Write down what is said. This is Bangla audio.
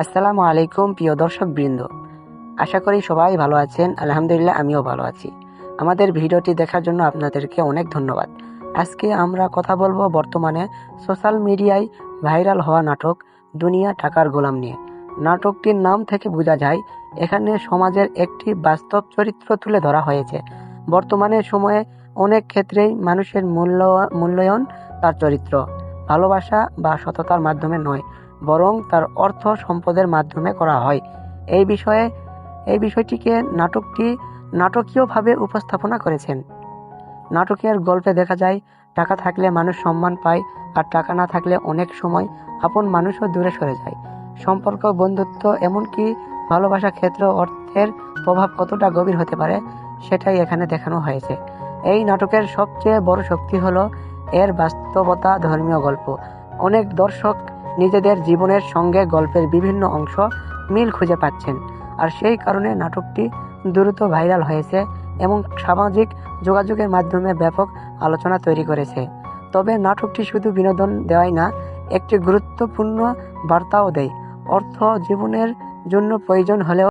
আসসালামু আলাইকুম প্রিয় দর্শক বৃন্দ, আশা করি সবাই ভালো আছেন। আলহামদুলিল্লাহ, আমিও ভালো আছি। আমাদের ভিডিওটি দেখার জন্য আপনাদেরকে অনেক ধন্যবাদ। আজকে আমরা কথা বলবো বর্তমানে সোশ্যাল মিডিয়ায় ভাইরাল হওয়া নাটক দুনিয়া টাকার গোলাম নিয়ে। নাটকটির নাম থেকে বোঝা যায় এখানে সমাজের একটি বাস্তব চরিত্র তুলে ধরা হয়েছে। বর্তমানে সময়ে অনেক ক্ষেত্রেই মানুষের মূল্যায়ন তার চরিত্র, ভালোবাসা বা সততার মাধ্যমে নয়, বরং তার অর্থ সম্পদের মাধ্যমে করা হয়। এই বিষয়টিকে নাটকটি নাটকীয়ভাবে উপস্থাপনা করেছেন। নাটকের গল্পে দেখা যায় টাকা থাকলে মানুষ সম্মান পায়, আর টাকা না থাকলে অনেক সময় আপন মানুষও দূরে সরে যায়। সম্পর্ক, বন্ধুত্ব, এমনকি ভালোবাসা ক্ষেত্র অর্থের প্রভাব কতটা গভীর হতে পারে সেটাই এখানে দেখানো হয়েছে। এই নাটকের সবচেয়ে বড় শক্তি হলো এর বাস্তবতা ধর্মীয় গল্প। অনেক দর্শক নিজেদের জীবনের সঙ্গে গল্পের বিভিন্ন অংশ মিল খুঁজে পাচ্ছেন, আর সেই কারণে নাটকটি দ্রুত ভাইরাল হয়েছে এবং সামাজিক যোগাযোগের মাধ্যমে ব্যাপক আলোচনা তৈরি করেছে। তবে নাটকটি শুধু বিনোদন দেওয়াই না, একটি গুরুত্বপূর্ণ বার্তাও দেয়। অর্থ জীবনের জন্য প্রয়োজন হলেও